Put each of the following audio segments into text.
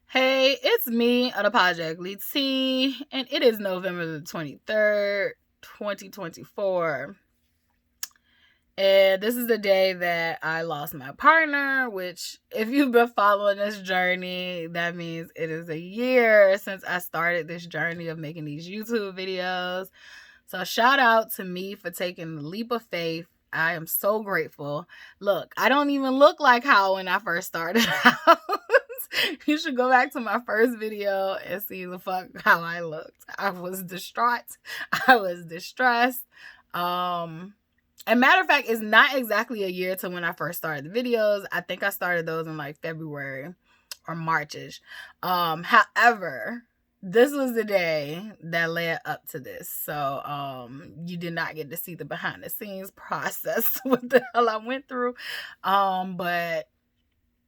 Hey, it's me, Unapologetically T, and it is November the 23rd, 2024. And this is the day that I lost my partner, which, if you've been following this journey, that means it is a year since I started this journey of making these YouTube videos. So, shout out to me for taking the leap of faith. I am so grateful. Look, I don't even look like how when I first started out. You should go back to my first video and see the fuck how I looked. I was distraught. I was distressed. And matter of fact, it's not exactly a year to when I first started the videos. I think I started those in like February or Marchish. However, this was the day that led up to this. So you did not get to see the behind the scenes process, what the hell I went through. But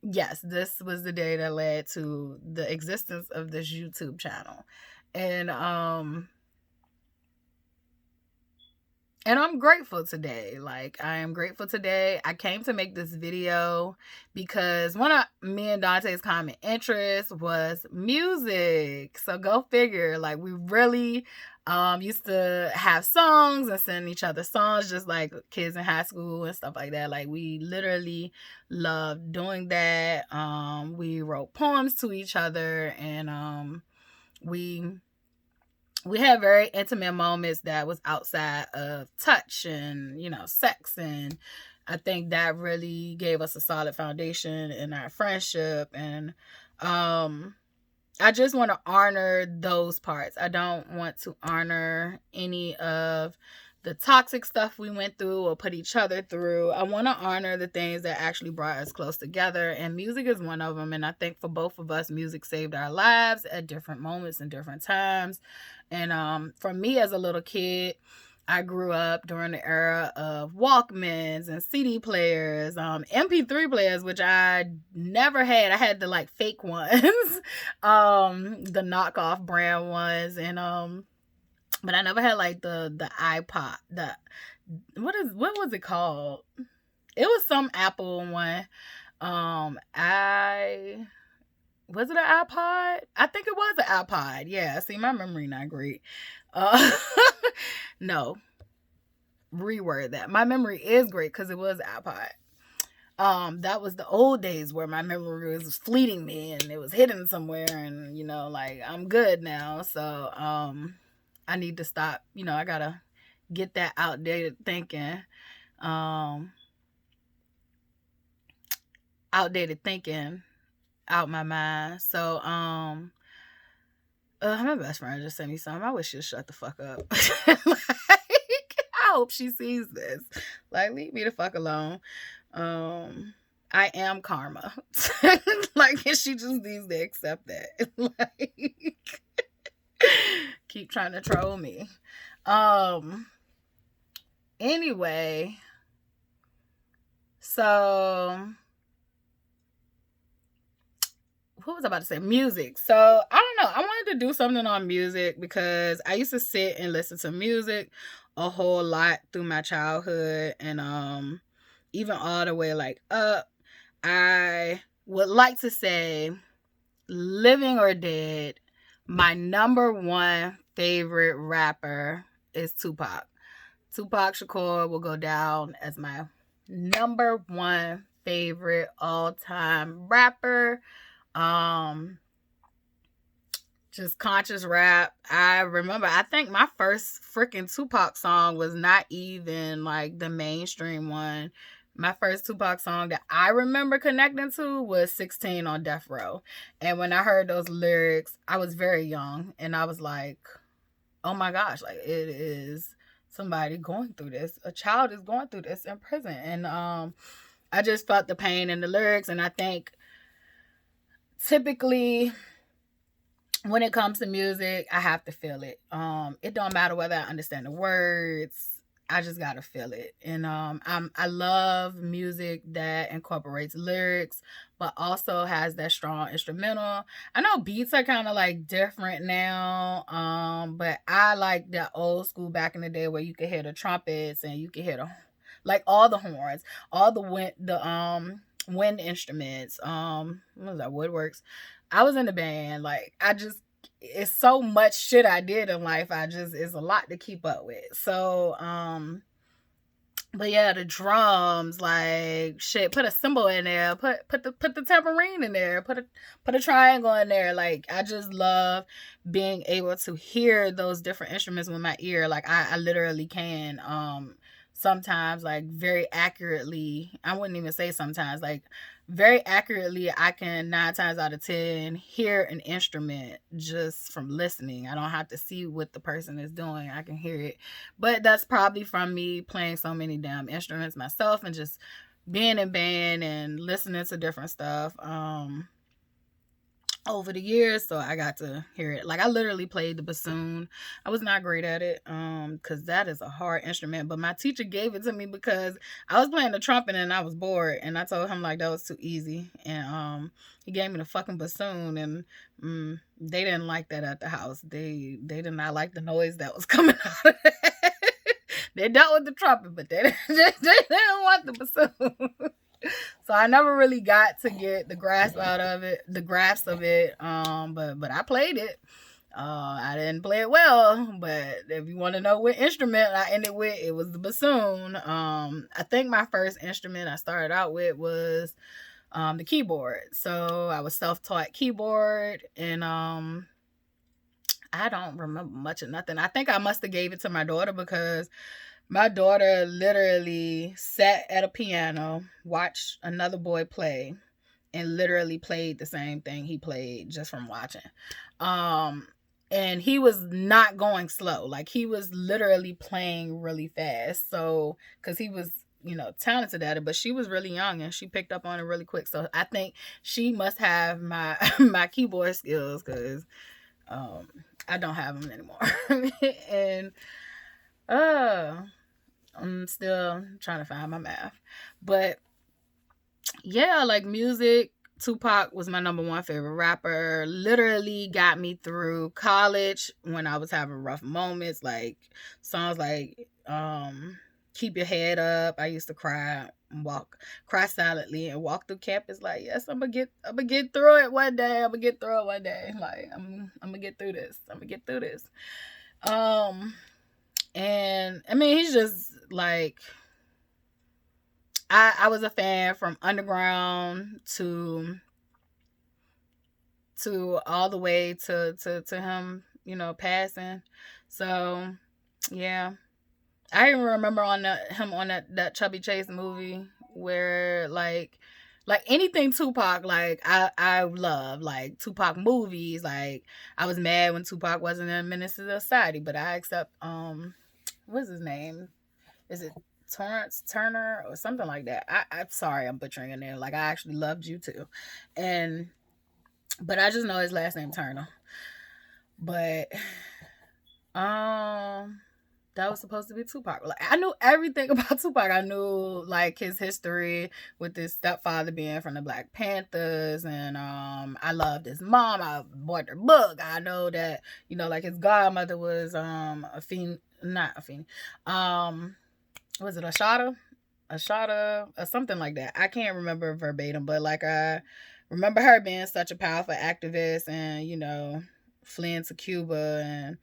yes, this was the day that led to the existence of this YouTube channel. And I'm grateful today. Like, I am grateful today. I came to make this video because one of me and Dante's common interests was music. So go figure. Like, we really used to have songs and send each other songs, just like kids in high school and stuff like that. Like, we literally loved doing that. We wrote poems to each other, and we had very intimate moments that was outside of touch and, sex. And I think that really gave us a solid foundation in our friendship. And I just want to honor those parts. I don't want to honor any of the toxic stuff we went through or put each other through. I want to honor the things that actually brought us close together, and music is one of them. And I think for both of us, music saved our lives at different moments and different times. And for me as a little kid, I grew up during the era of Walkmans and CD players, MP3 players, which I never had. I had the like fake ones, the knockoff brand ones, and but I never had like the iPod. What was it called? It was some Apple one. I was it an iPod? I think it was an iPod. Yeah. See, my memory not great. Uh, no, reword that. My memory is great because it was iPod. That was the old days where my memory was fleeting me and it was hidden somewhere, and like I'm good now. So I need to stop. I gotta get that outdated thinking. Outdated thinking out my mind. So my best friend just sent me something. I wish she'd shut the fuck up. I hope she sees this. Like, leave me the fuck alone. I am karma. Like, she just needs to accept that. Like, keep trying to troll me. Anyway, so what was I about to say? Music. So I don't know. I wanted to do something on music because I used to sit and listen to music a whole lot through my childhood, and even all the way like up. I would like to say, living or dead, my number one favorite rapper is Tupac. Tupac Shakur will go down as my number one favorite all-time rapper. Just conscious rap. I remember, I think my first freaking Tupac song was not even like the mainstream one. My first Tupac song that I remember connecting to was 16 on Death Row. And when I heard those lyrics, I was very young and I was like, oh my gosh, like it is somebody going through this. A child is going through this in prison. And I just felt the pain in the lyrics. And I think typically when it comes to music, I have to feel it. It don't matter whether I understand the words. I just gotta feel it. And I love music that incorporates lyrics, but also has that strong instrumental. I know beats are kind of like different now, but I like that old school back in the day where you could hear the trumpets and you could hear like all the horns, all the wind instruments. What was that? Woodworks. I was in the band. Like, it's so much shit I did in life. It's a lot to keep up with. So, but yeah, the drums, like shit, put a cymbal in there, put the tambourine in there, put a triangle in there. Like, I just love being able to hear those different instruments with my ear. Like, I literally can sometimes, like, very accurately. I wouldn't even say sometimes, like, very accurately, I can 9 times out of 10 hear an instrument just from listening. I don't have to see what the person is doing. I can hear it. But that's probably from me playing so many damn instruments myself and just being in band and listening to different stuff over the years. So I got to hear it. Like, I literally played the bassoon. I was not great at it because that is a hard instrument, but my teacher gave it to me because I was playing the trumpet and I was bored, and I told him like that was too easy, and he gave me the fucking bassoon, and they didn't like that at the house. They did not like the noise that was coming out of it. They dealt with the trumpet, but they didn't want the bassoon. So I never really got to get the grasp of it. But I played it. I didn't play it well, but if you want to know what instrument I ended with, it was the bassoon. I think my first instrument I started out with was the keyboard. So I was self-taught keyboard, and I don't remember much of nothing. I think I must have gave it to my daughter because my daughter literally sat at a piano, watched another boy play, and literally played the same thing he played just from watching. And he was not going slow. Like, he was literally playing really fast. So, because he was, talented at it, but she was really young and she picked up on it really quick. So I think she must have my my keyboard skills, because I don't have them anymore. And I'm still trying to find my math. But yeah, like, music, Tupac was my number one favorite rapper. Literally got me through college when I was having rough moments. Like, songs like Keep Your Head Up. I used to cry silently and walk through campus like, yes, I'm gonna get through it one day. Like, I'm gonna get through this. And I mean, he's just like, I was a fan from underground to all the way to him, passing. So yeah, I even remember him on that Chubby Chase movie where like anything Tupac, like I love, like, Tupac movies. Like, I was mad when Tupac wasn't in Menace to Society, but I accept what's his name? Is it Torrance Turner or something like that? I'm sorry, I'm butchering it there. Like, I actually loved you too, but I just know his last name Turner. But that was supposed to be Tupac. Like, I knew everything about Tupac. I knew, like, his history with his stepfather being from the Black Panthers, and I loved his mom. I bought her book. I know that, like, his godmother was was it Ashada or something like that. I can't remember verbatim, but like, I remember her being such a powerful activist, and fleeing to Cuba, and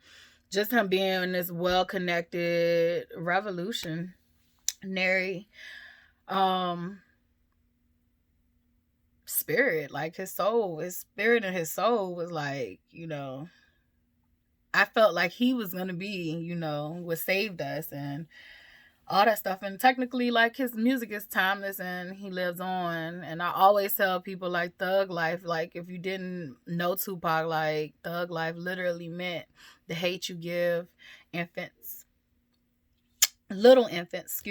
just him being in this well-connected revolutionary spirit. Like, his spirit and his soul was like, I felt like he was gonna be, what saved us and all that stuff. And technically, like, his music is timeless and he lives on. And I always tell people, like, Thug Life, like, if you didn't know Tupac, like, Thug Life literally meant the hate you give little infants,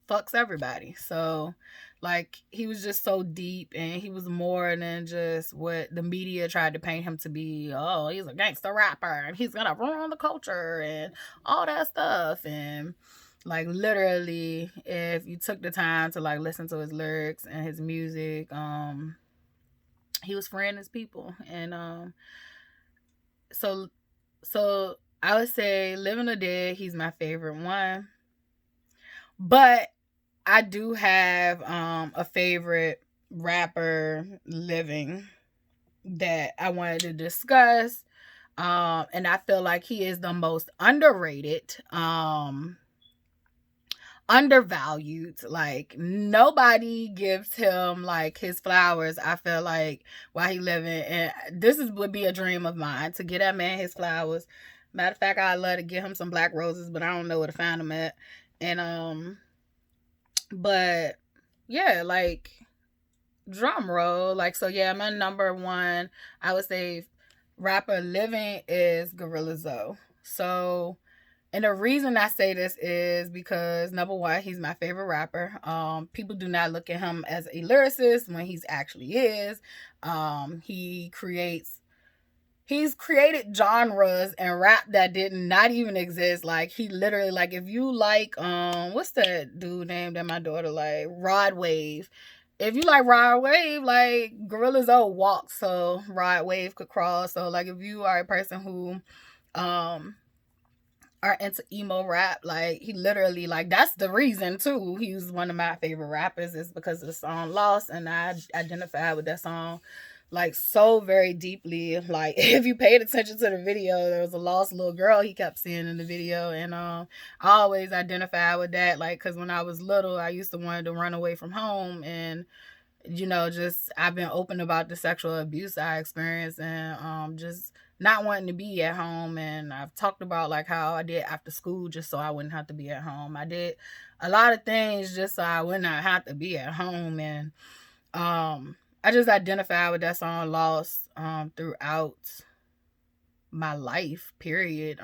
fucks everybody. So, like, he was just so deep, and he was more than just what the media tried to paint him to be. Oh, he's a gangster rapper and he's gonna ruin the culture and all that stuff. And like, literally, if you took the time to, like, listen to his lyrics and his music, he was freeing his people. And so I would say Living or Dead, he's my favorite one. But I do have a favorite rapper living. that I wanted to discuss. And I feel like he is the most underrated, undervalued. Like, nobody gives him like his flowers, I feel like, while he living. And this would be a dream of mine, to get that man his flowers. Matter of fact, I'd love to get him some black roses, but I don't know where to find them at. And but yeah, like, drum roll. Like, so yeah, my number one, I would say, rapper living is Gorilla Zoe. So, and the reason I say this is because, number one, he's my favorite rapper. People do not look at him as a lyricist when he's actually is. He creates He's created genres and rap that did not even exist. Like, he literally, like, if you like, what's that dude name that my daughter like, Rod Wave. If you like Rod Wave, like, Gorilla Zoe walks so Rod Wave could crawl. So, like, if you are a person who um are into emo rap, like, he literally, like, that's the reason too he's one of my favorite rappers, is because of the song Lost, and I identify with that song like so very deeply. Like, if you paid attention to the video, there was a lost little girl he kept seeing in the video, and I always identify with that, like, because when I was little, I used to want to run away from home, and just, I've been open about the sexual abuse I experienced, and just not wanting to be at home. And I've talked about like how I did after school just so I wouldn't have to be at home. I did a lot of things just so I would not have to be at home. And I just identify with that song Lost throughout my life, period.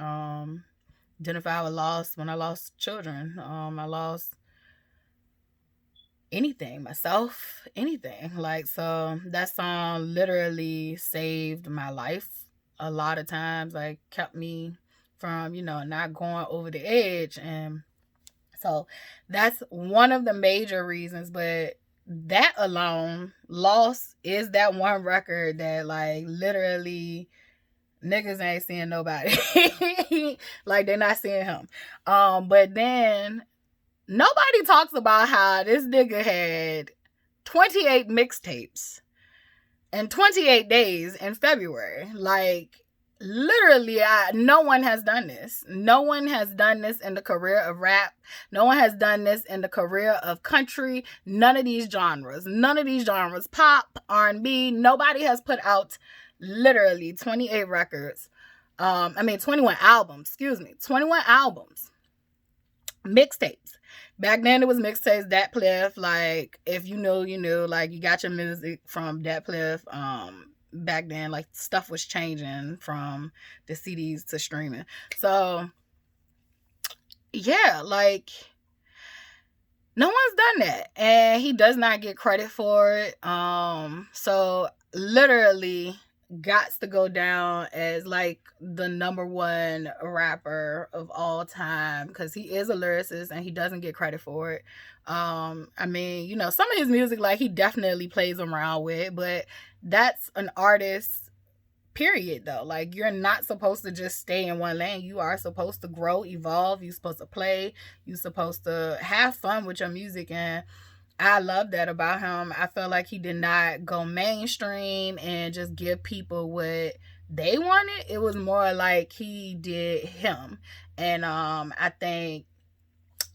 Identify with loss when I lost children. I lost anything, myself, anything. Like, so that song literally saved my life a lot of times, like, kept me from, not going over the edge. And so that's one of the major reasons. But that alone, Lost, is that one record that, like, literally niggas ain't seeing nobody. Like, they're not seeing him. But then nobody talks about how this nigga had 28 mixtapes in 28 days in February. Like, literally, no one has done this. No one has done this in the career of rap. No one has done this in the career of country. None of these genres. Pop, R&B. Nobody has put out literally 28 records. 21 albums. 21 albums. Mixtapes. Back then it was mixtapes, Dat Piff. Like, if you know, you knew. Like, you got your music from Dat Piff. Back then, like, stuff was changing from the CDs to streaming. So yeah, like, no one's done that, and he does not get credit for it. So literally gots to go down as like the number one rapper of all time, because he is a lyricist and he doesn't get credit for it. Some of his music, like, he definitely plays around with, but that's an artist, period, though. Like, you're not supposed to just stay in one lane. You are supposed to grow, evolve. You're supposed to play. You're supposed to have fun with your music. And I love that about him. I feel like he did not go mainstream and just give people what they wanted. It was more like he did him. And I think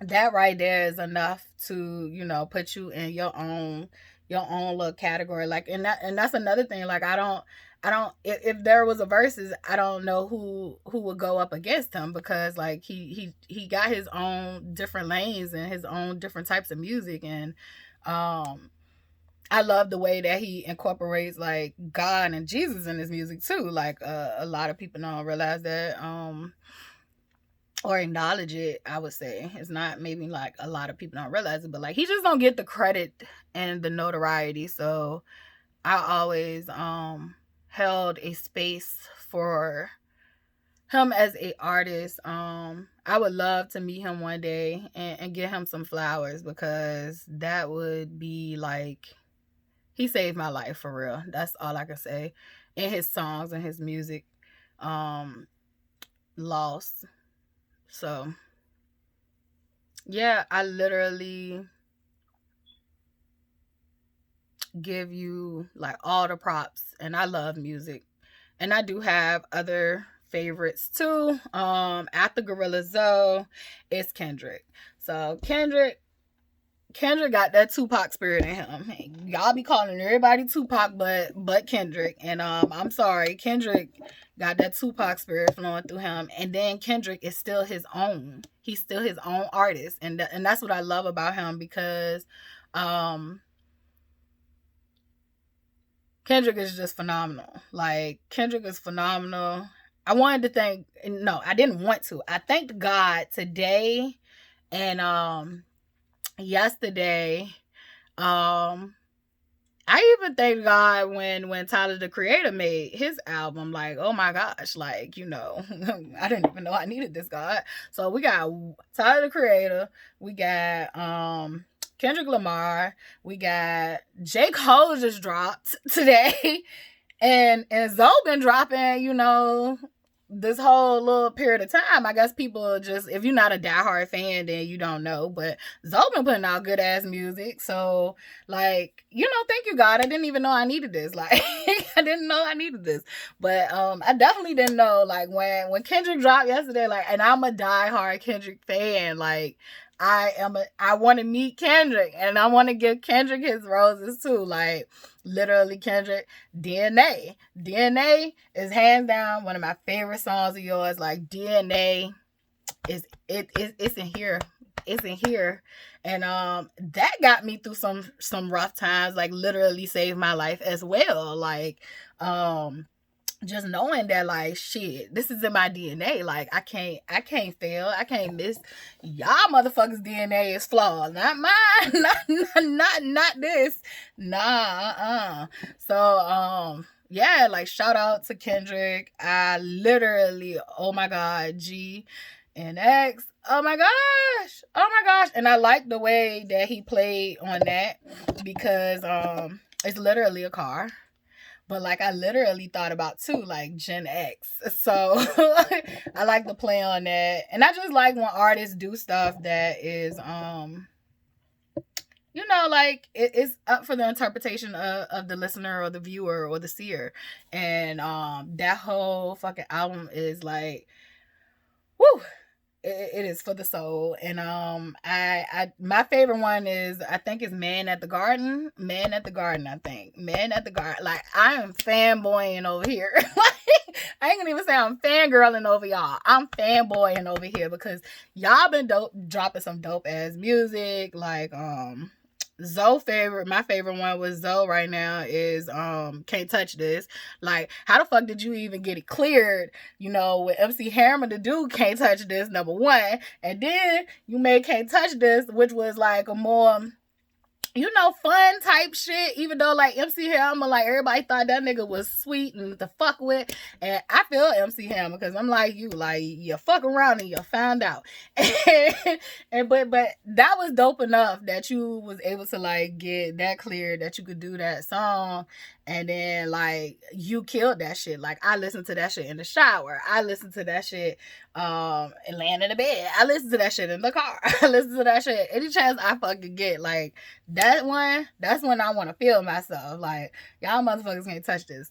that right there is enough to, put you in your own little category. Like, and that's another thing. Like, I don't, if there was a versus, I don't know who would go up against him, because like he got his own different lanes and his own different types of music. And I love the way that he incorporates like God and Jesus in his music too. Like, a lot of people don't realize that, or acknowledge it. I would say it's not, maybe like a lot of people don't realize it, but like, he just don't get the credit and the notoriety. So I always held a space for him as a artist. I would love to meet him one day and get him some flowers, because that would be like, he saved my life for real. That's all I can say. In his songs and his music, Lost. So yeah, I literally give you like all the props. And I love music. And I do have other favorites too. After Gorilla Zoe, it's Kendrick. So Kendrick got that Tupac spirit in him. Y'all be calling everybody Tupac, but Kendrick. And I'm sorry, Kendrick got that Tupac spirit flowing through him. And then Kendrick is still his own. He's still his own artist, and that's what I love about him, because Kendrick is just phenomenal. Like, Kendrick is phenomenal. I wanted to thank, no, I didn't want to. I thanked God today and yesterday. I even thank God when Tyler the Creator made his album. Like, oh my gosh, like, you know, I didn't even know I needed this, God. So we got Tyler the Creator, we got Kendrick Lamar, we got J. Cole just dropped today, and Zoe been dropping, you know, this whole little period of time. I guess people just, if you're not a diehard fan, then you don't know. But Zoe been putting out good ass music. So, like, you know, thank you, God. I didn't even know I needed this. Like, I didn't know I needed this. But I definitely didn't know, like, when Kendrick dropped yesterday, like, and I'm a diehard Kendrick fan, like, I want to meet Kendrick, and I want to give Kendrick his roses too. Like, literally, Kendrick, DNA is hands down one of my favorite songs of yours. Like, DNA it's in here. It's in here. And that got me through some rough times, like literally saved my life as well. Like, just knowing that, like, shit, this is in my DNA. Like, I can't fail. I can't miss. Y'all motherfuckers' DNA is flawed. Not mine. Not this. Nah. So, yeah, like, shout out to Kendrick. I literally, oh my God, G and X. Oh my gosh. And I like the way that he played on that, because it's literally a car. But, like, I literally thought about, too, like, Gen X. So, I like to play on that. And I just like when artists do stuff that is, you know, like, it's up for the interpretation of the listener or the viewer or the seer. And that whole fucking album is, like, woo! It is for the soul. And I my favorite one is, I think it's Man at the Garden. I think Man at the Garden. Like, I am fanboying over here. Like, I ain't gonna even say I'm fangirling over y'all. I'm fanboying over here, because y'all been dropping some dope ass music. Like, my favorite one with Zoe right now is Can't Touch This. Like, how the fuck did you even get it cleared, you know, with MC Hammer to do Can't Touch This, number one, and then you made Can't Touch This, which was like a more, you know, fun type shit, even though, like, MC Hammer, like, everybody thought that nigga was sweet and to fuck with. And I feel MC Hammer, because I'm like you, like, you fuck around and you found out. But that was dope enough that you was able to, like, get that clear, that you could do that song. And then, like, you killed that shit. Like, I listened to that shit in the shower. I listened to that shit and laying in the bed. I listened to that shit in the car. I listened to that shit any chance I fucking get. Like, that's when I want to feel myself. Like, y'all motherfuckers can't touch this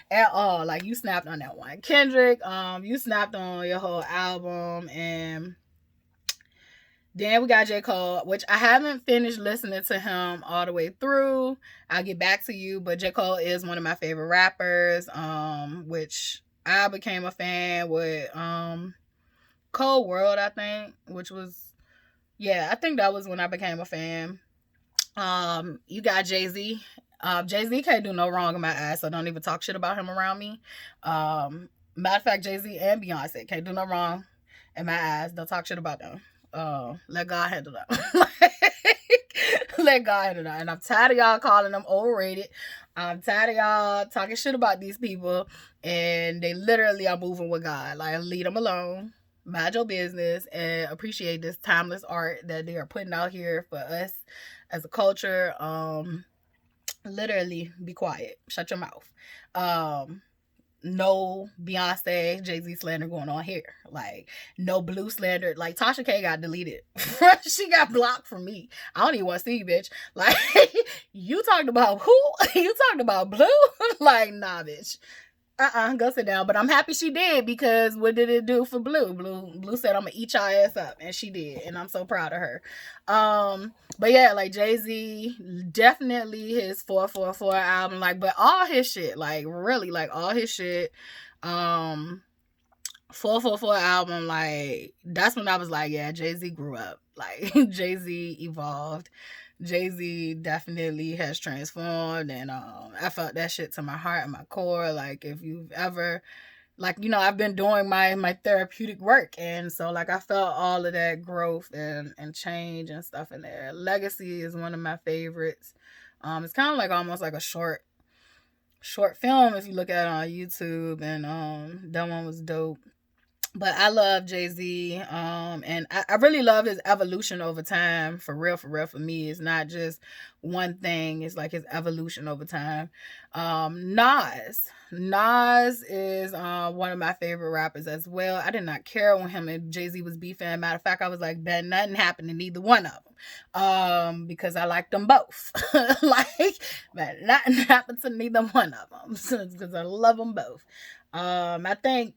at all. Like, you snapped on that one. Kendrick, you snapped on your whole album. And then we got J. Cole, which I haven't finished listening to him all the way through. I'll get back to you, but J. Cole is one of my favorite rappers, which I became a fan with Cold World, I think, which was, yeah, I think that was when I became a fan. You got Jay-Z. Jay-Z can't do no wrong in my eyes, so don't even talk shit about him around me. Matter of fact, Jay-Z and Beyonce can't do no wrong in my eyes. Don't talk shit about them. Let God handle that. Let God handle that. And I'm tired of y'all calling them overrated. I'm tired of y'all talking shit about these people, and they literally are moving with God. Like, leave them alone, mind your business, and appreciate this timeless art that they are putting out here for us as a culture. Literally be quiet, shut your mouth. no Beyonce, Jay-Z slander going on here. Like, no Blue slander. Like, Tasha K got deleted. She got blocked from me. I don't even want to see you, bitch. Like, you talked about who? You talked about Blue? Like, nah, bitch. Go sit down. But I'm happy she did, because what did it do for Blue? Blue said, I'm gonna eat your ass up, and she did, and I'm so proud of her. But yeah, like, Jay-Z, definitely his 444 album, like, but all his shit, like, really, like, all his shit. 444 album, like, that's when I was like, yeah, Jay-Z grew up. Like, Jay-Z evolved. Jay-Z definitely has transformed, and I felt that shit to my heart and my core. Like, if you've ever, like, you know, I've been doing my therapeutic work, and so, like, I felt all of that growth and change and stuff in there. Legacy is one of my favorites. It's kind of like almost like a short film if you look at it on YouTube, and that one was dope. But I love Jay-Z, and I really love his evolution over time. For real, for me, it's not just one thing. It's like his evolution over time. Nas is one of my favorite rappers as well. I did not care when him and Jay-Z was beefing. Matter of fact, I was like, bet nothing happened to neither one of them, because I liked them both. Like, but nothing happened to neither one of them, because I love them both. I think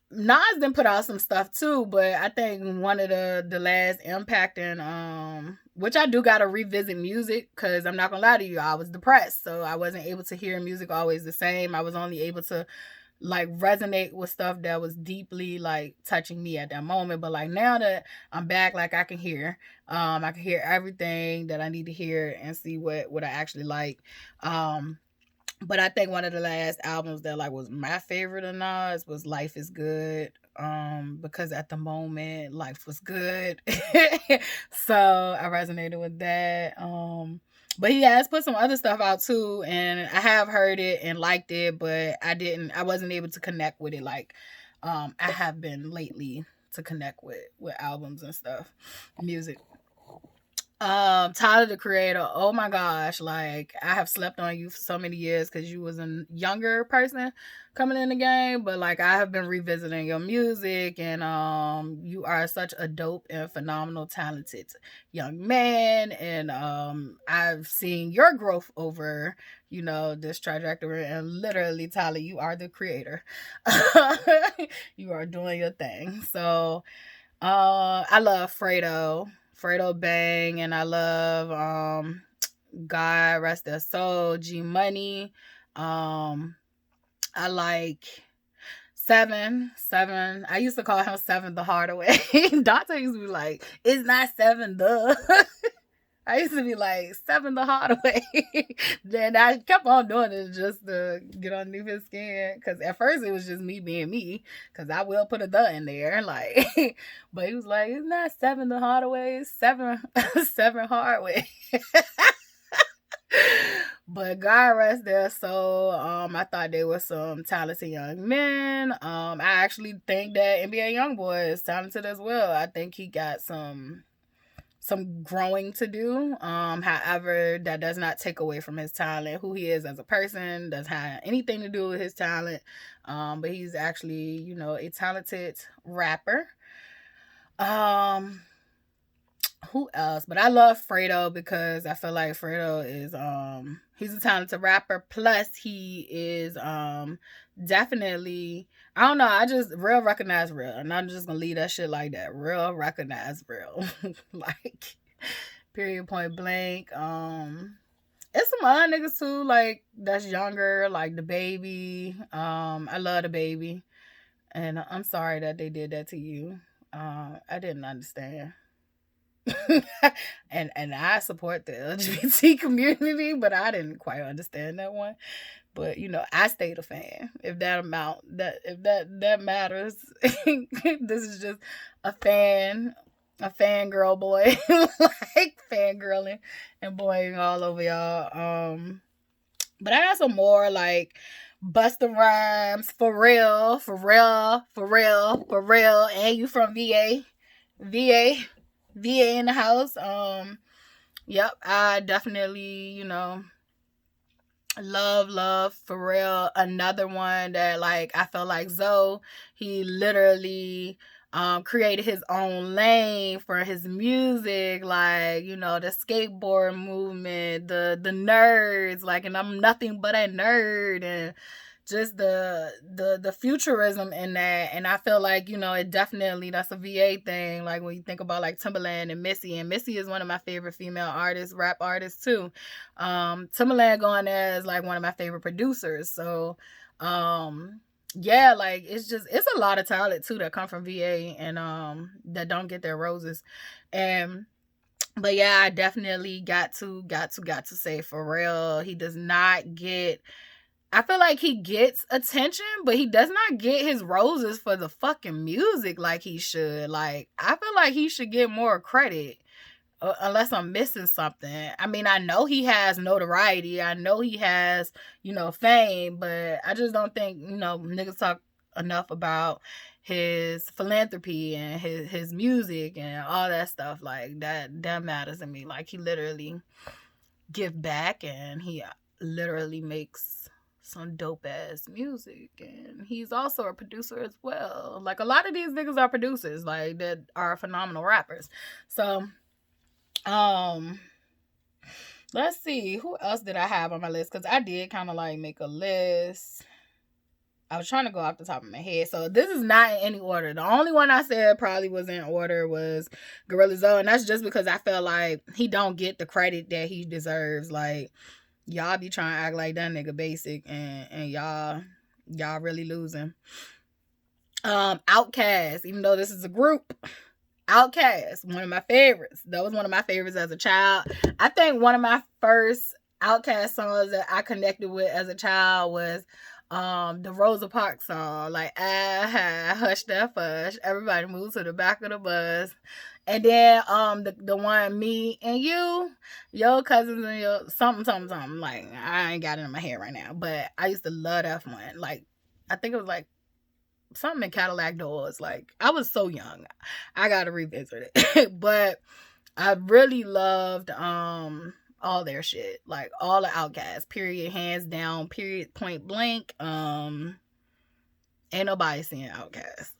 Nas done put out some stuff too, but I think one of the last impacting, which I do gotta revisit music, because I'm not gonna lie to you, I was depressed, so I wasn't able to hear music always the same. I was only able to, like, resonate with stuff that was deeply, like, touching me at that moment. But, like, now that I'm back, like, I can hear everything that I need to hear and see what I actually like. But I think one of the last albums that, like, was my favorite of Nas was Life is Good. Because at the moment, life was good. So I resonated with that. But he has put some other stuff out too, and I have heard it and liked it, but I wasn't able to connect with it like I have been lately, to connect with albums and stuff, music. Tyler the Creator, oh my gosh, like, I have slept on you for so many years because you was a younger person coming in the game, but, like, I have been revisiting your music, and you are such a dope and phenomenal, talented young man, and I've seen your growth over, you know, this trajectory, and literally, Tyler, you are the creator. You are doing your thing. So I love Fredo Bang, and I love God rest their soul, G Money. I like Seven. I used to call him Seven the Hardaway. Dante used to be like, it's not Seven the. I used to be like, Seven the Hardaway. Then I kept on doing it just to get underneath his skin. Because at first it was just me being me. Because I will put a the in there. Like, but he was like, it's not Seven the Hardaway. It's Seven Hardaway. But God rest their soul. I thought they were some talented young men. I actually think that NBA Youngboy is talented as well. I think he got some growing to do. However, that does not take away from his talent. Who he is as a person doesn't have anything to do with his talent. But he's actually, you know, a talented rapper. Who else? But I love Fredo because I feel like Fredo is he's a talented rapper. Plus he is definitely, I don't know, I just real recognize real. And I'm just gonna leave that shit like that. Real recognize real. Like, period, point blank. It's some other niggas too, like, that's younger, like the Baby. I love the Baby. And I'm sorry that they did that to you. I didn't understand. and I support the LGBT community, but I didn't quite understand that one. But, you know, I stayed a fan. If that matters. This is just a fangirl boy, like fangirling and boying all over y'all. But I got some more, like Busta Rhymes, for real, and you from VA in the house. Yep, I definitely, you know, Love for real. Another one that like I felt like Zoe, he literally created his own lane for his music, like, you know, the skateboard movement, the nerds, like, and I'm nothing but a nerd, and just the futurism in that. And I feel like, you know, it definitely, that's a VA thing, like when you think about like Timbaland and Missy is one of my favorite female artists, rap artists too. Timbaland going as like one of my favorite producers. So yeah, like it's a lot of talent too that come from VA and that don't get their roses. And but yeah, I definitely got to say for real, he does not get, I feel like he gets attention, but he does not get his roses for the fucking music like he should. Like, I feel like he should get more credit, unless I'm missing something. I mean, I know he has notoriety. I know he has, you know, fame, but I just don't think, you know, niggas talk enough about his philanthropy and his music and all that stuff. Like, that matters to me. Like, he literally give back, and he literally makes some dope ass music, and he's also a producer as well. Like, a lot of these niggas are producers, like, that are phenomenal rappers. So let's see, who else did I have on my list, because I did kind of like make a list. I was trying to go off the top of my head, so this is not in any order. The only one I said probably was in order was Gorilla Zoe, and that's just because I feel like he don't get the credit that he deserves. Like, y'all be trying to act like that nigga basic, and y'all really losing. Outkast, even though this is a group, Outkast, one of my favorites. That was one of my favorites as a child. I think one of my first Outkast songs that I connected with as a child was the Rosa Parks song, like, hush that fush, everybody move to the back of the bus. And then the one, me and you, your cousins and your something. Like, I ain't got it in my head right now, but I used to love that one. Like, I think it was like something in Cadillac Doors. Like, I was so young, I gotta revisit it. But I really loved all their shit, like all the Outkast, period, hands down, period, point blank. Ain't nobody seeing Outkast.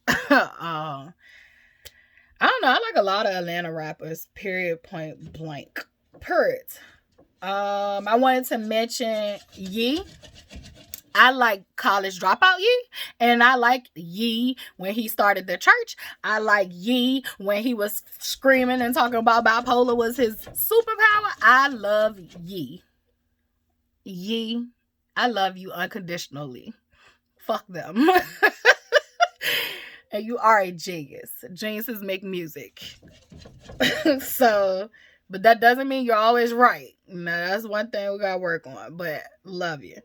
I don't know, I like a lot of Atlanta rappers, period, point blank. Period. I wanted to mention Yee. I like College Dropout Yee, and I like Yee when he started the church. I like Yee when he was screaming and talking about bipolar was his superpower. I love Yee. Yee, I love you unconditionally. Fuck them. And you are a genius. Geniuses make music. So, but that doesn't mean you're always right. Now, that's one thing we gotta work on. But love you.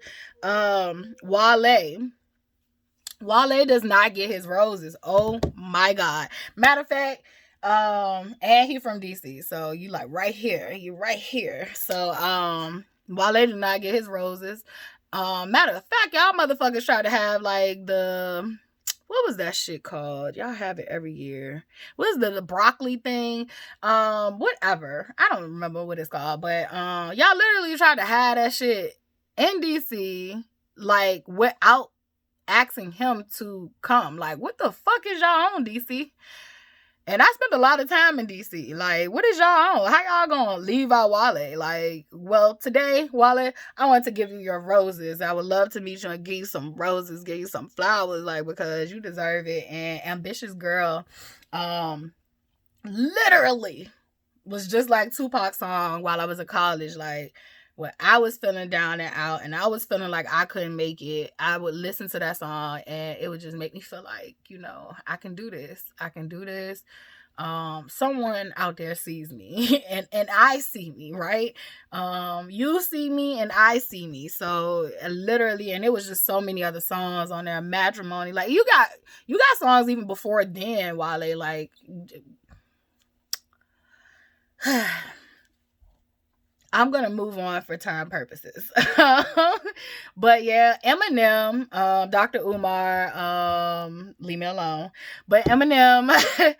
Wale does not get his roses. Oh my God. Matter of fact, and he from DC. So you like right here. You right here. So Wale did not get his roses. Matter of fact, y'all motherfuckers try to have like the, what was that shit called? Y'all have it every year. What is the broccoli thing? Whatever. I don't remember what it's called, but y'all literally tried to have that shit in DC, like, without asking him to come. Like, what the fuck is y'all on, DC? And I spent a lot of time in DC. Like, what is y'all on? How y'all gonna leave out Wale? Like, well, today, Wale, I want to give you your roses. I would love to meet you and give you some roses, give you some flowers, like, because you deserve it. And Ambitious Girl, literally was just like Tupac's song while I was in college. Like, when I was feeling down and out and I was feeling like I couldn't make it, I would listen to that song and it would just make me feel like, you know, I can do this. I can do this. Someone out there sees me and I see me, right? You see me and I see me. So literally, and it was just so many other songs on there. Matrimony. Like, you got songs even before then, Wale, like, I'm going to move on for time purposes. But yeah, Eminem, Dr. Umar, leave me alone. But Eminem,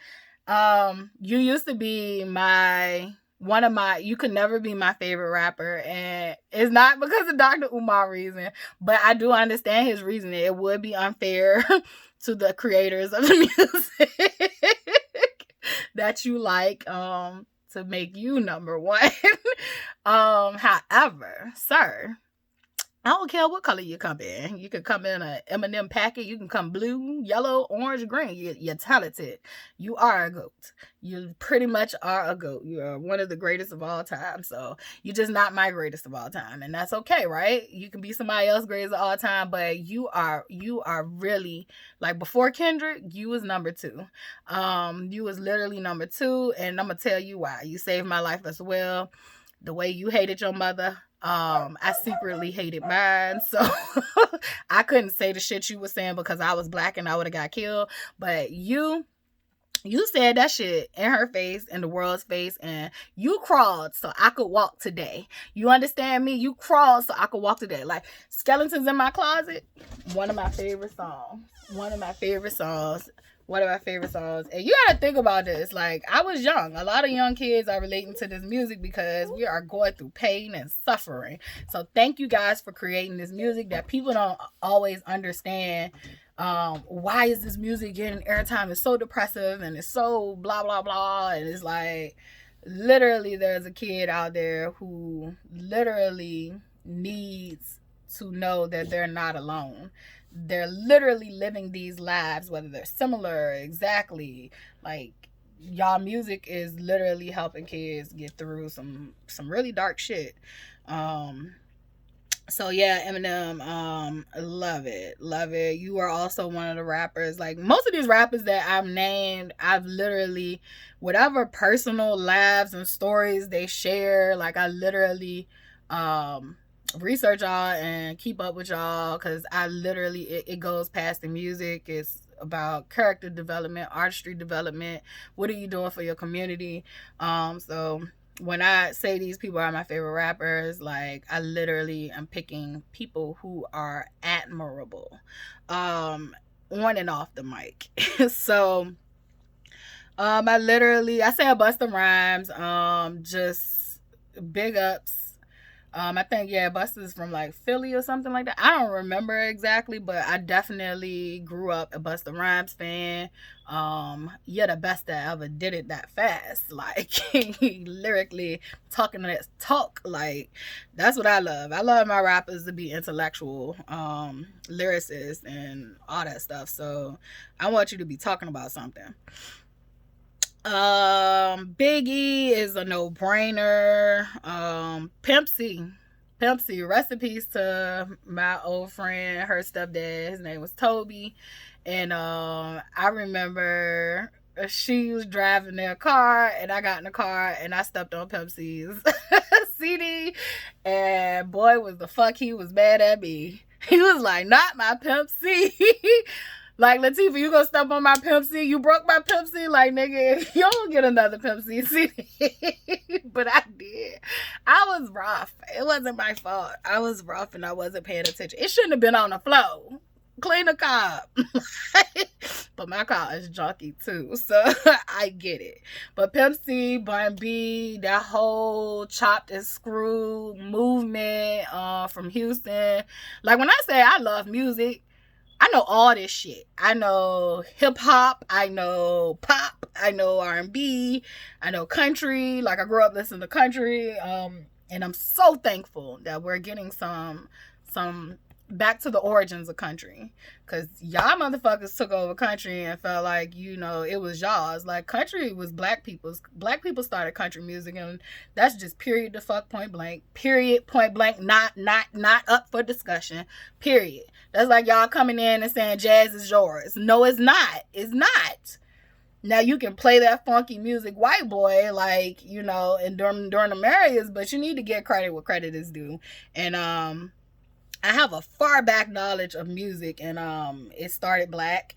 you used to be my you could never be my favorite rapper, and it's not because of Dr. Umar reason, but I do understand his reasoning. It would be unfair to the creators of the music that you like, to make you number one. However, sir, I don't care what color you come in. You can come in a M&M packet. You can come blue, yellow, orange, green. You're talented. You are a GOAT. You pretty much are a GOAT. You are one of the greatest of all time. So you're just not my greatest of all time. And that's okay, right? You can be somebody else's greatest of all time, but you are really, like, before Kendrick, you was number 2. You was literally number 2. And I'm going to tell you why. You saved my life as well. The way you hated your mother, I secretly hated mine, so I couldn't say the shit you were saying because I was black and I would have got killed. But you said that shit in her face, in the world's face, and you crawled so I could walk today. You understand me? You crawled so I could walk today. Like, Skeletons in My Closet, one of my favorite songs. And you gotta think about this. Like, I was young. A lot of young kids are relating to this music because we are going through pain and suffering. So thank you guys for creating this music that people don't always understand. Why is this music getting airtime? It's so depressive and it's so blah blah blah. And it's like, literally, there's a kid out there who literally needs to know that they're not alone. They're literally living these lives, whether they're similar, exactly. Like, y'all music is literally helping kids get through some really dark shit. So yeah, Eminem, love it. You are also one of the rappers. Like, most of these rappers that I've named, I've literally, whatever personal lives and stories they share, like, I literally research y'all and keep up with y'all, because I literally, it goes past the music. It's about character development, artistry development. What are you doing for your community? So when I say these people are my favorite rappers, like, I literally am picking people who are admirable, on and off the mic. So I say a Busta Rhymes, just big ups. I think, yeah, Busta's from, like, Philly or something like that. I don't remember exactly, but I definitely grew up a Busta Rhymes fan. You're the best that ever did it that fast. Like, lyrically talking that talk, like, that's what I love. I love my rappers to be intellectual, lyricists and all that stuff. So I want you to be talking about something. Biggie is a no-brainer. Pimp C, rest in peace to my old friend, her stepdad. His name was Toby. And I remember she was driving their car and I got in the car and I stepped on Pimp C's CD, and boy, was the fuck he was mad at me. He was like, not my Pimp C. Like, Latifah, you gonna step on my Pimp C? You broke my Pimp C? Like, nigga, you don't get another Pimp C CD. But I did. I was rough. It wasn't my fault. I was rough and I wasn't paying attention. It shouldn't have been on the floor. Clean the car up. But my car is junky too, so I get it. But Pimp C, Bun B, that whole chopped and screwed movement from Houston. Like, when I say I love music, I know all this shit. I know hip hop, I know pop, I know R&B, I know country. Like, I grew up listening to country, and I'm so thankful that we're getting some back to the origins of country, because y'all motherfuckers took over country and felt like, you know, it was y'all's. Like, country was black people's. Black people started country music, and that's just period the fuck point blank. Period, point blank, not up for discussion. Period. That's like y'all coming in and saying jazz is yours. No, it's not. It's not. Now, you can play that funky music, white boy, like, you know, and during the areas, but you need to get credit where credit is due. And I have a far back knowledge of music, and it started black.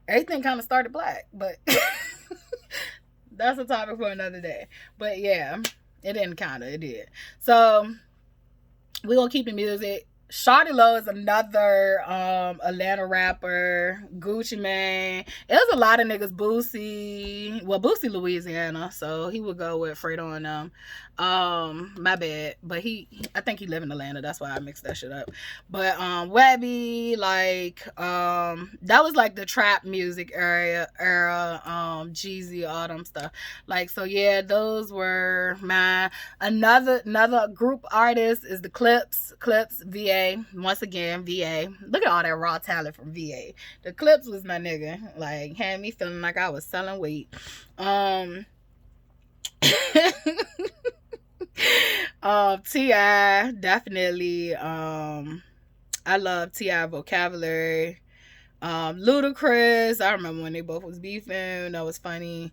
Everything kind of started black, but that's a topic for another day. But yeah, it didn't kind of, it did. So we're gonna keep the music Shawty Lo is another Atlanta rapper. Gucci Mane. It was a lot of niggas. Boosie. Well, Boosie Louisiana, so he would go with Fredo and them. My bad. But I think he live in Atlanta. That's why I mixed that shit up. But Webby, like that was like the trap music era, Jeezy, all them stuff. Like, so yeah, those were my another group artist is the Clips VA. Once again, VA. Look at all that raw talent from VA. The Clips was my nigga. Like, had me feeling like I was selling weight. T.I. definitely. I love T.I. vocabulary. Ludacris. I remember when they both was beefing. That was funny.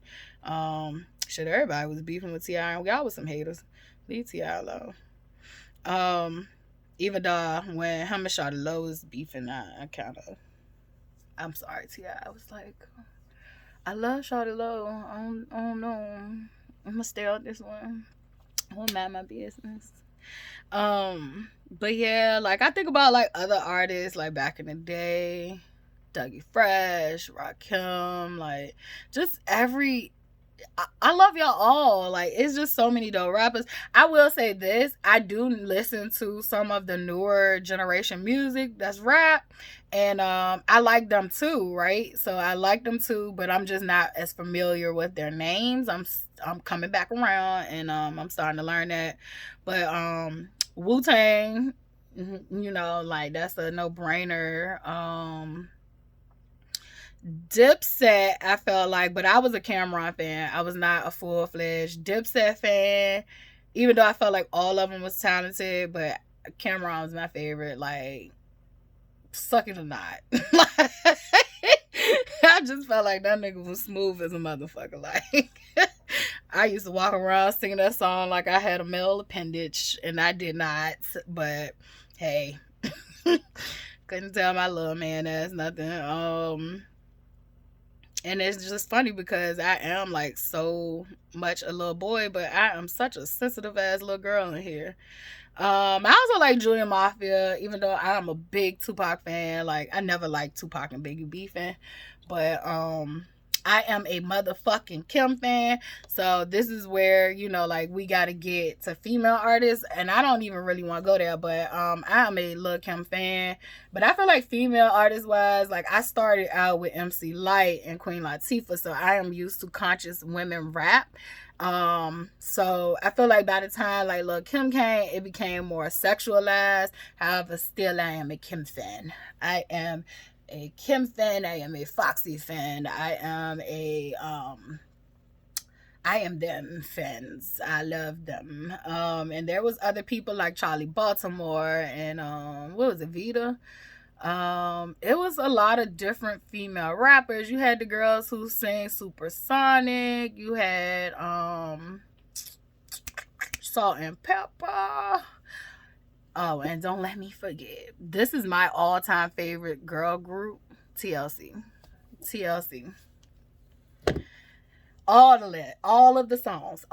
Shit, everybody was beefing with T.I. and y'all was some haters. Leave T.I. alone. Even though when him and Shawty Lo was beefing, I'm sorry, T.I. I was like, I love Shawty Lo. I don't know. I'm gonna stay on this one. I won't mind my business. But yeah, like I think about like other artists like back in the day, Dougie Fresh, Rakim, like just I love y'all all. Like, it's just so many dope rappers. I will say this. I do listen to some of the newer generation music that's rap. And I like them too, right? So I like them too, but I'm just not as familiar with their names. I'm coming back around and I'm starting to learn that. But Wu-Tang, you know, like that's a no-brainer. Dipset, I felt like, but I was a Cameron fan. I was not a full-fledged Dipset fan, even though I felt like all of them was talented, but Cameron was my favorite. Like, suck it or not. I just felt like that nigga was smooth as a motherfucker. Like, I used to walk around singing that song like I had a male appendage, and I did not, but hey, couldn't tell my little man that's nothing. And it's just funny because I am like so much a little boy, but I am such a sensitive ass little girl in here. I also like Junior Mafia, even though I'm a big Tupac fan. Like, I never liked Tupac and Biggie beefing, but I am a motherfucking Kim fan. So this is where, you know, like we gotta get to female artists, and I don't even really want to go there, but I am a Lil Kim fan. But I feel like female artist wise, like I started out with MC Lyte and Queen Latifah, so I am used to conscious women rap. So I feel like by the time like Lil Kim came, it became more sexualized. However, still I am a Kim fan. I am a Kim fan. I am a Foxy fan. I am them fans. I love them. And there was other people like Charlie Baltimore and what was it, Vita? It was a lot of different female rappers. You had the girls who sang Supersonic. You had Salt and Pepper. Oh, and don't let me forget. This is my all-time favorite girl group, TLC. TLC. All of the songs.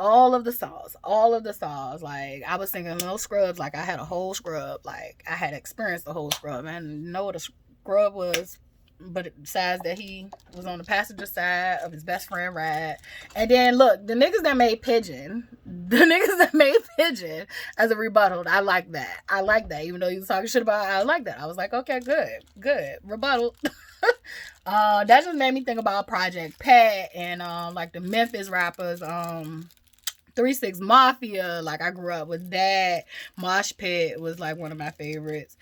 Like, I was singing Little Scrubs like I had a whole scrub. Like, I had experienced the whole scrub. I didn't know what a scrub was, but besides that, he was on the passenger side of his best friend ride. And then, look, the niggas that made Pigeon as a rebuttal, I like that. Even though he was talking shit about it, I like that. I was like, okay, good. Rebuttal. That just made me think about Project Pat and like the Memphis rappers, 3 6 Mafia. Like, I grew up with that. Mosh Pit was like one of my favorites.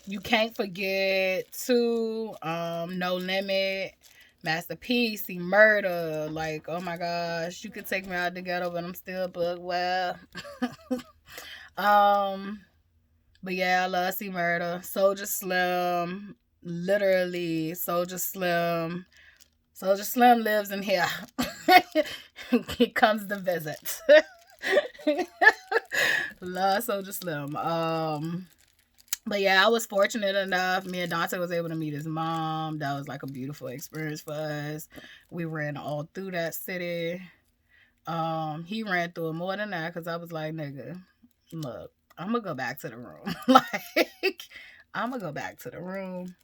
You can't forget too, No Limit, Master P, C Murder. Like, oh my gosh, you could take me out the ghetto, but I'm still booked well. But yeah, I love C Murder. Soulja Slim, literally Soulja Slim. Soulja Slim lives in here. He comes to visit. Love Soulja Slim. But yeah, I was fortunate enough. Me and Dante was able to meet his mom. That was like a beautiful experience for us. We ran all through that city. He ran through it more than that because I was like, nigga, look, I'm gonna go back to the room. Like, I'm gonna go back to the room.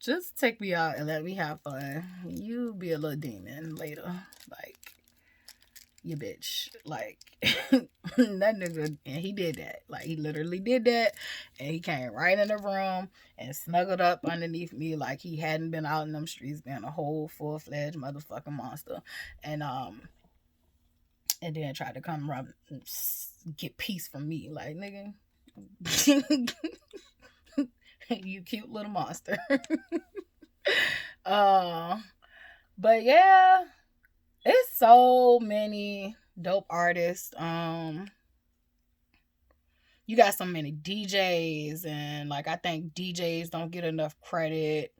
Just take me out and let me have fun. You be a little demon later. Like, you bitch. Like, that nigga, and he did that. Like, he literally did that. And he came right in the room and snuggled up underneath me like he hadn't been out in them streets being a whole full-fledged motherfucking monster. And then tried to come around and get peace from me. Like, nigga, you cute little monster. But yeah, it's so many dope artists. You got so many DJs, and like, I think DJs don't get enough credit.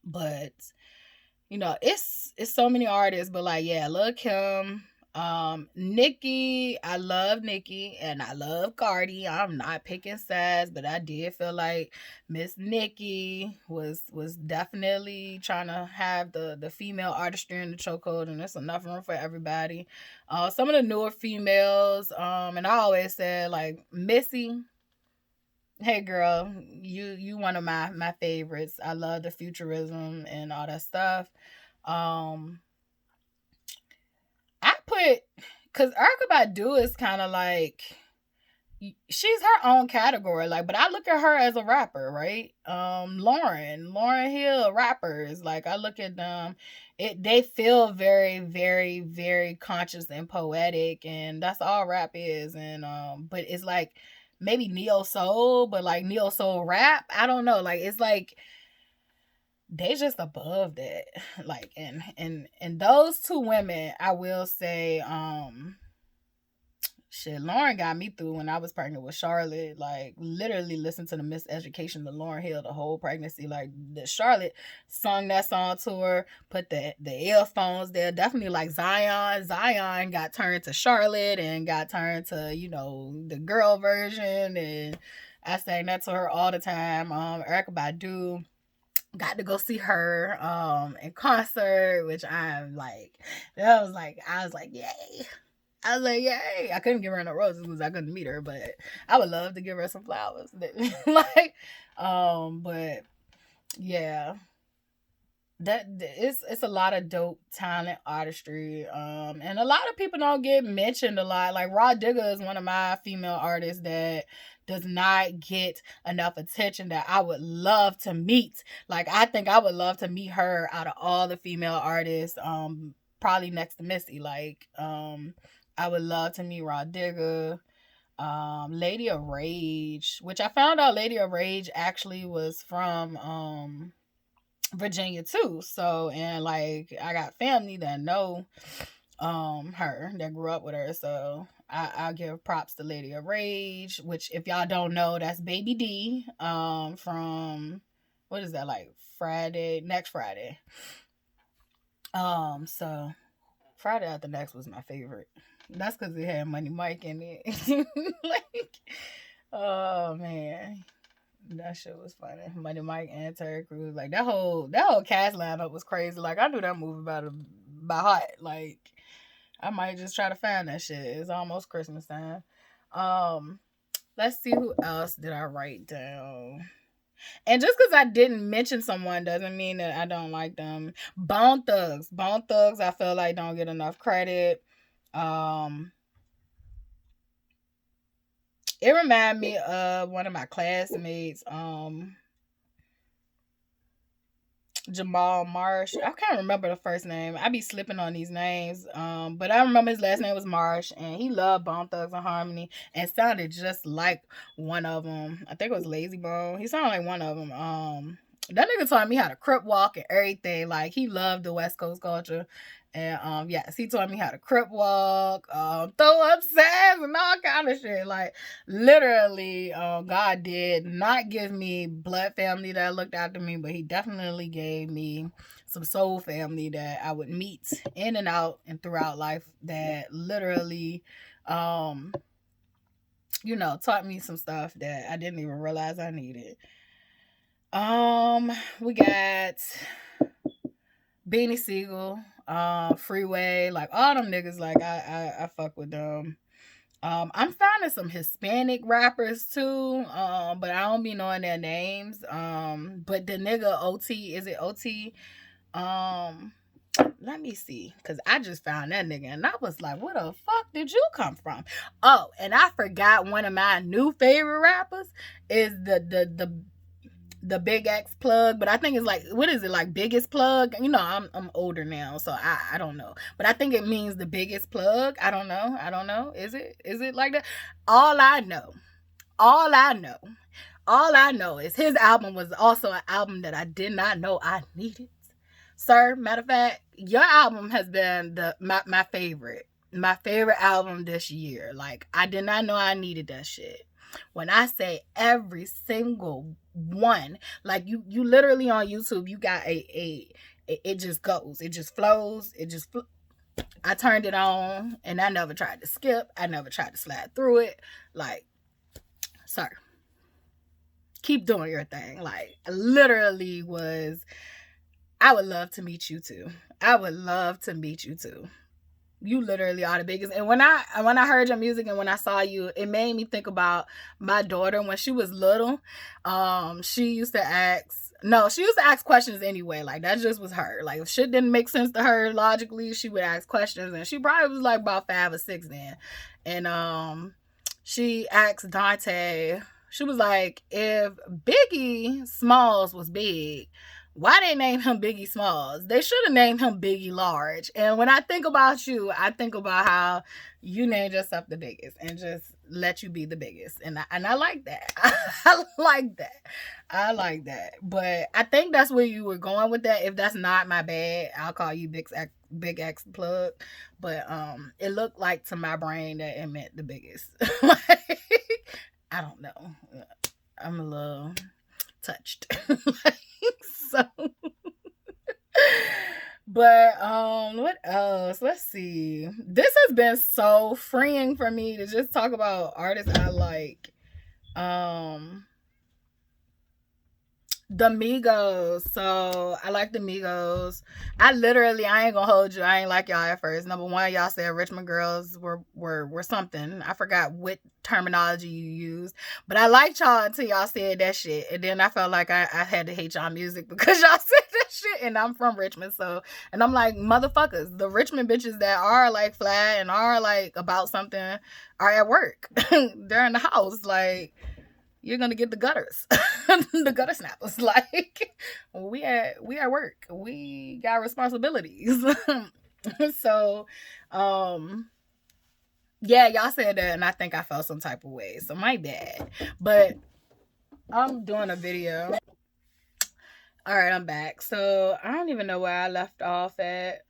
But it's so many artists. But like, yeah, Lil Kim, Nicki, I love Nicki and I love Cardi. I'm not picking sides, but I did feel like Miss Nicki was definitely trying to have the female artistry in the chokehold, and there's enough room for everybody. Some of the newer females, and I always said, like, Missy. Hey girl, you one of my favorites. I love the futurism and all that stuff. Um, I put, cause Erykah Badu is kind of like, she's her own category. Like, but I look at her as a rapper, right? Lauren Hill, rappers. Like, I look at them, they feel very, very, very conscious and poetic, and that's all rap is. And but it's like maybe neo soul, but like neo soul rap. I don't know. Like, it's like they just above that. Like, and those two women, I will say, shit, Lauren got me through when I was pregnant with Charlotte. Like, literally listen to the Miseducation of Lauryn Hill the whole pregnancy. Like, the Charlotte sung that song to her, put the earphones there. Definitely like Zion. Zion got turned to Charlotte and got turned to, the girl version. And I sang that to her all the time. Erykah Badu, got to go see her in concert, which I'm like, I was like, yay. I was like, yay. I couldn't give her no roses because I couldn't meet her, but I would love to give her some flowers. Like, but yeah. That it's a lot of dope talent, artistry, and a lot of people don't get mentioned a lot. Like, Rah Digga is one of my female artists that does not get enough attention, that I would love to meet. Like, I think I would love to meet her out of all the female artists, probably next to Missy. Like, I would love to meet Rah Digga. Lady of Rage, which I found out Lady of Rage actually was from Virginia too. So, and like, I got family that know her, that grew up with her. So I give props to Lady of Rage, which, if y'all don't know, that's Baby D from, what is that, like next Friday. So Friday After Next was my favorite. That's because it had Money Mike in it. Like, oh man, that shit was funny. Money Mike and Terry Crews, like, that whole cast lineup was crazy. Like, I knew that movie by heart. Like, I might just try to find that shit. It's almost Christmas time. Let's see, who else did I write down. And just because I didn't mention someone doesn't mean that I don't like them. Bone Thugs, I feel like don't get enough credit. It reminded me of one of my classmates, Jamal Marsh. I can't remember the first name. I be slipping on these names. But I remember his last name was Marsh, and he loved Bone Thugs and Harmony and sounded just like one of them. I think it was Lazy Bone. He sounded like one of them. That nigga taught me how to crip walk and everything. Like, he loved the West Coast culture. And yes, he taught me how to crip walk, throw up signs and all kind of shit. Like, literally, God did not give me blood family that looked after me, but he definitely gave me some soul family that I would meet in and out and throughout life, that literally taught me some stuff that I didn't even realize I needed. We got Beanie Siegel, Freeway, like, all them niggas, like, I fuck with them. I'm finding some Hispanic rappers too, but I don't be knowing their names. But the nigga OT, is it OT? Um, Let me see, because I just found that nigga and I was like, where the fuck did you come from? Oh, and I forgot one of my new favorite rappers is the Big X plug, but I think it's like, what is it, like biggest plug? You know, I'm older now, so I don't know, but I think it means the biggest plug. I don't know. Is it like that? All I know, all I know, all I know is his album was also an album that I did not know I needed. Sir, matter of fact, your album has been my favorite. My favorite album this year. Like, I did not know I needed that shit. When I say every single one, like you literally on YouTube, you got it just goes. It just flows. I turned it on and I never tried to skip. I never tried to slide through it. Like, sir, keep doing your thing. Like, I literally was, I would love to meet you too. I would love to meet you too. You literally are the biggest. And when I heard your music and when I saw you, it made me think about my daughter when she was little. She used to ask questions anyway. Like, that just was her. Like, if shit didn't make sense to her logically, she would ask questions. And she probably was like about 5 or 6 then. And she asked Dante, she was like, if Biggie Smalls was big, why they named him Biggie Smalls? They should have named him Biggie Large. And when I think about you, I think about how you named yourself the biggest and just let you be the biggest. And I like that. I like that. I like that. But I think that's where you were going with that. If that's not, my bad, I'll call you Big X plug. But it looked like to my brain that it meant the biggest. Like, I don't know. I'm a little touched. So, but what else? Let's see. This has been so freeing for me to just talk about artists I like. The Migos. So I like the Migos. I ain't gonna hold you. I ain't like y'all at first. Number one, y'all said Richmond girls were something. I forgot what terminology you used, but I liked y'all until y'all said that shit. And then I felt like I had to hate y'all music because y'all said that shit. And I'm from Richmond, so, and I'm like, motherfuckers, the Richmond bitches that are like flat and are like about something are at work. They're in the house. Like, you're gonna get the gutters, the gutter snappers. Like, we at work, we got responsibilities. So, yeah, y'all said that, and I think I felt some type of way. So my bad. But I'm doing a video. All right, I'm back. So I don't even know where I left off at.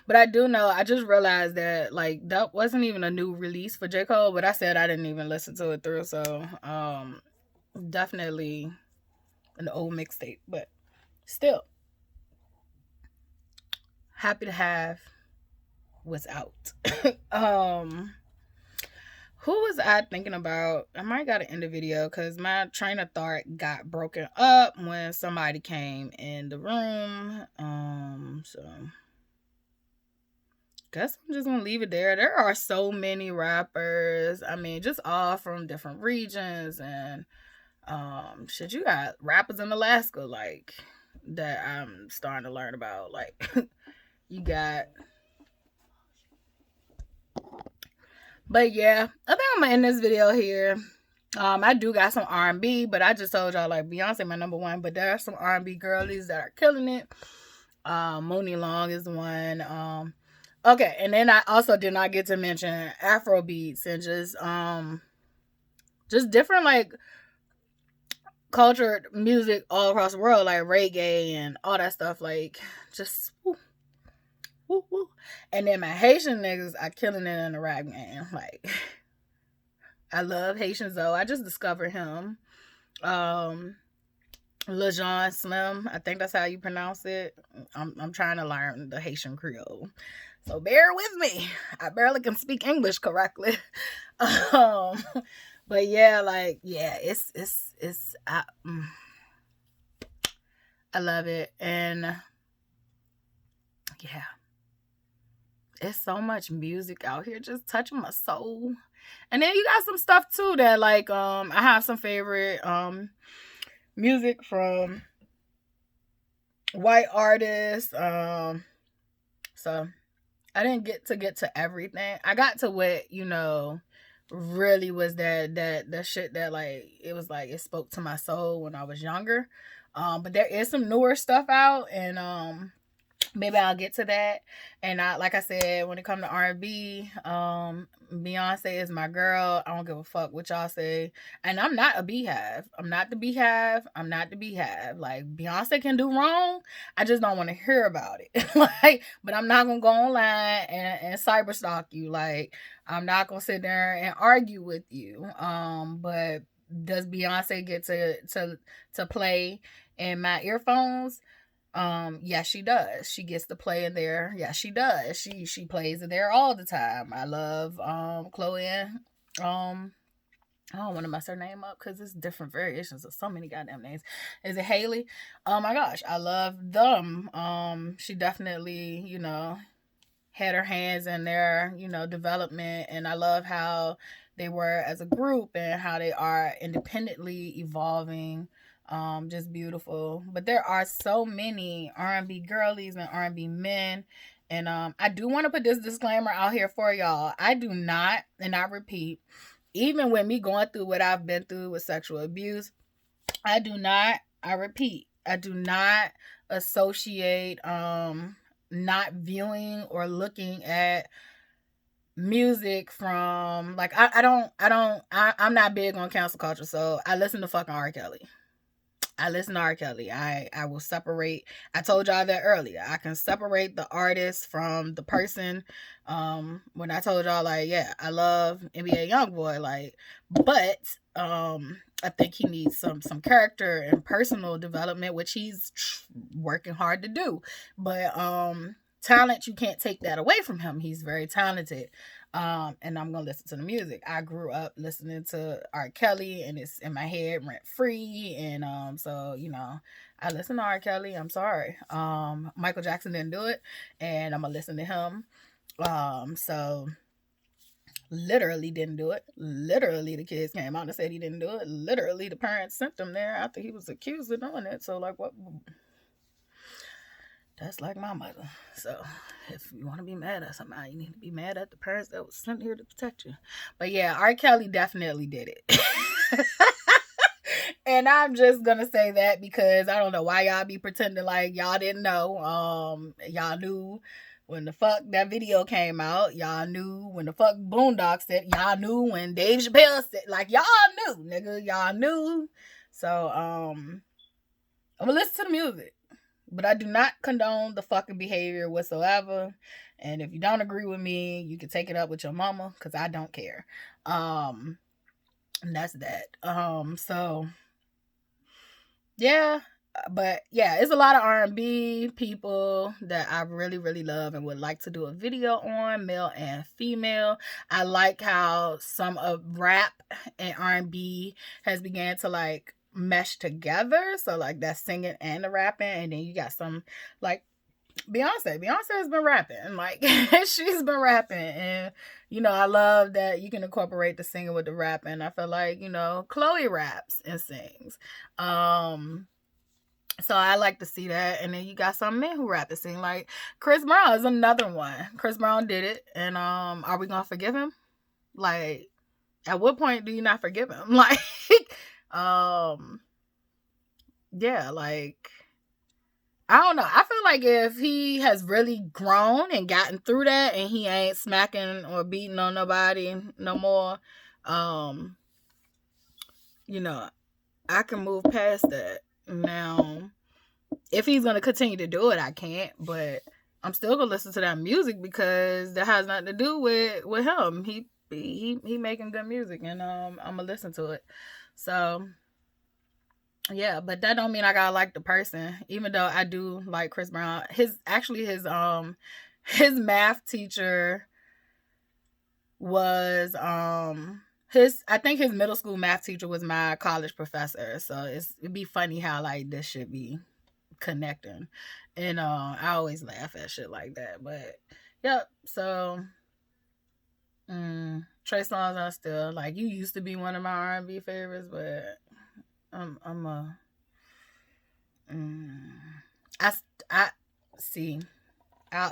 But I do know, I just realized that, like, that wasn't even a new release for J. Cole, but I said I didn't even listen to it through, so, definitely an old mixtape, but still, happy to have what's out. Who was I thinking about? I might gotta end the video, because my train of thought got broken up when somebody came in the room, so guess I'm just gonna leave it there. There are so many rappers. I mean, just all from different regions, and shit, you got rappers in Alaska, like, that I'm starting to learn about. Like, you got, but yeah, I think I'm gonna end this video here. I do got some R&B, but I just told y'all, like, Beyonce my number one, but there are some R&B girlies that are killing it. Moni Long is one. Okay, and then I also did not get to mention Afro beats and just different, like, cultured music all across the world, like reggae and all that stuff, like, just woo, woo, woo. And then my Haitian niggas are killing it in the rap game. Like, I love Haitian Zoe. I just discovered him. LeJean Slim, I think that's how you pronounce it. I'm trying to learn the Haitian Creole, so bear with me. I barely can speak English correctly. But yeah, like, yeah, it's I love it. And yeah, it's so much music out here just touching my soul. And then you got some stuff too that like I have some favorite music from white artists. So I didn't get to everything. I got to what, you know, really was that shit that like it was like it spoke to my soul when I was younger. But there is some newer stuff out, and maybe I'll get to that. And I, like I said, when it comes to R&B, Beyonce is my girl. I don't give a fuck what y'all say. And I'm not a beehive. I'm not the beehive. I'm not the beehive. Like, Beyonce can do wrong. I just don't want to hear about it. Like, but I'm not gonna go online and cyber stalk you. Like, I'm not gonna sit there and argue with you. But does Beyonce get to play in my earphones? Yeah, she does. She gets to play in there. Yeah, she does. She plays in there all the time. I love Chloe and I don't want to mess her name up because it's different variations of so many goddamn names. Is it Haley? Oh my gosh, I love them. She definitely, you know, had her hands in their, you know, development, and I love how they were as a group and how they are independently evolving. Just beautiful. But there are so many R&B girlies and R&B men. And I do want to put this disclaimer out here for y'all. I do not, and I repeat, even with me going through what I've been through with sexual abuse, I do not, I repeat, I do not associate not viewing or looking at music from like I'm not big on cancel culture, so I listen to fucking R. Kelly. I listen to R. Kelly. I will separate. I told y'all that earlier. I can separate the artist from the person. When I told y'all, like, yeah, I love NBA YoungBoy, like, but I think he needs some character and personal development, which he's working hard to do. But talent, you can't take that away from him. He's very talented. And I'm gonna listen to the music. I grew up listening to R. Kelly, and it's in my head rent free. And so you know, I listen to R. Kelly. I'm sorry. Michael Jackson didn't do it, and I'm gonna listen to him. So literally didn't do it. Literally, the kids came out and said he didn't do it. Literally, the parents sent him there after he was accused of doing it. So like, what? That's like my mother. So if you want to be mad at somebody, you need to be mad at the parents that was sent here to protect you. But yeah, R. Kelly definitely did it. And I'm just gonna say that because I don't know why y'all be pretending like y'all didn't know. Y'all knew when the fuck that video came out. Y'all knew when the fuck Boondocks said. Y'all knew when Dave Chappelle said. Like, y'all knew, nigga. Y'all knew. So I'm gonna listen to the music. But I do not condone the fucking behavior whatsoever. And if you don't agree with me, you can take it up with your mama, because I don't care. And that's that. So yeah. But yeah, it's a lot of R&B people that I really, really love and would like to do a video on, male and female. I like how some of rap and R&B has began to like mesh together. So like that singing and the rapping, and then you got some like Beyonce. Beyonce has been rapping, like she's been rapping, and you know, I love that you can incorporate the singing with the rapping. I feel like, you know, Chloe raps and sings. So I like to see that. And then you got some men who rap and sing, like Chris Brown is another one. Chris Brown did it, and are we gonna forgive him? Like, at what point do you not forgive him? Like, yeah, like, I don't know. I feel like if he has really grown and gotten through that, and he ain't smacking or beating on nobody no more, you know, I can move past that. Now, if he's gonna continue to do it, I can't. But I'm still gonna listen to that music because that has nothing to do with him. He making good music, and I'm gonna listen to it. So yeah, but that don't mean I gotta like the person, even though I do like Chris Brown. His math teacher was I think his middle school math teacher was my college professor. So it'd be funny how like this should be connecting. And I always laugh at shit like that. But Yep. So Trey Songz, I still like. You used to be one of my R&B favorites, but I'm a I I see. I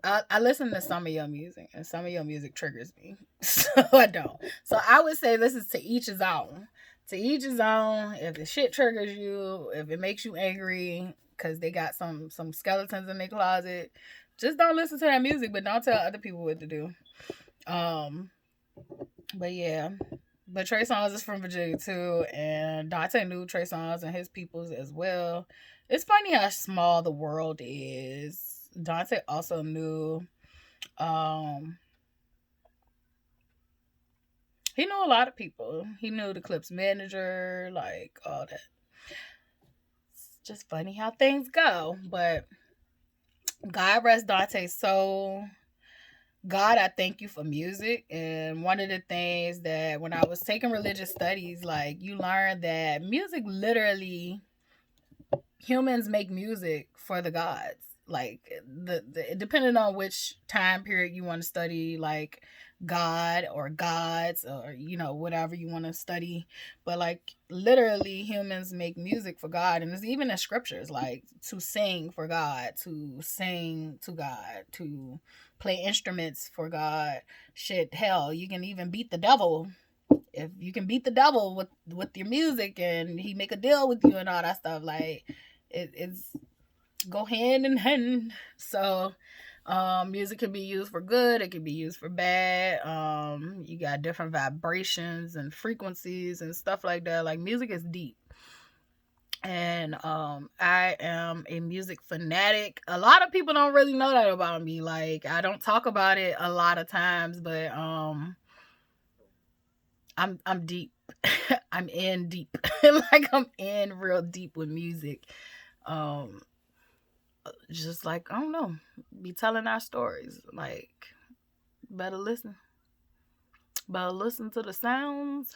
I listen to some of your music, and some of your music triggers me, so I don't. So I would say this is to each his own. To each his own. If the shit triggers you, if it makes you angry because they got some skeletons in their closet, just don't listen to that music. But don't tell other people what to do. But yeah. But Trey Songz is from Virginia too, and Dante knew Trey Songz and his peoples as well. It's funny how small the world is. Dante also knew he knew a lot of people. He knew the Clips manager, like all that. It's just funny how things go. But God rest Dante's soul. God, I thank you for music. And one of the things that when I was taking religious studies, like you learn that music literally, humans make music for the gods. Like the depending on which time period you want to study, like God or gods or whatever you want to study, but like literally humans make music for God, and it's even in scriptures like to sing for God, to sing to God, to play instruments for God. Shit, hell, you can even beat the devil. If you can beat the devil with your music and he make a deal with you and all that stuff, like it's go hand in hand. So music can be used for good, it can be used for bad. You got different vibrations and frequencies and stuff like that. Like music is deep. And I am a music fanatic. A lot of people don't really know that about me. Like I don't talk about it a lot of times, but I'm deep. I'm in deep. Like I'm in real deep with music. Just like I don't know, be telling our stories. Like better listen. Better listen to the sounds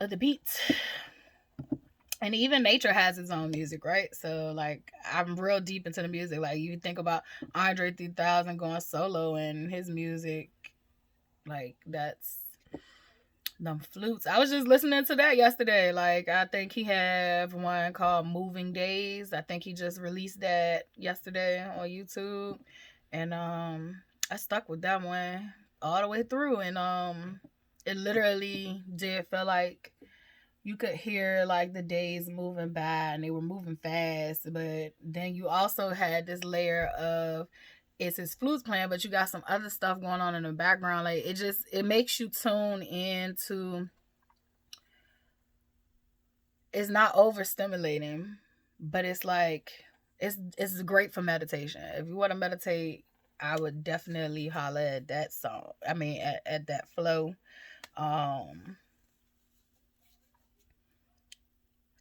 of the beats. And even nature has its own music, right? So like I'm real deep into the music. Like you think about Andre 3000 going solo and his music, like that's them flutes. I was just listening to that yesterday. Like I think he have one called Moving Days. I think he just released that yesterday on YouTube. And I stuck with that one all the way through, and it literally did feel like you could hear like the days moving by and they were moving fast, but then you also had this layer of it's his flutes playing, but you got some other stuff going on in the background. Like it makes you tune into, it's not overstimulating, but it's like it's great for meditation. If you want to meditate, I would definitely holler at that song. I mean at that flow. Um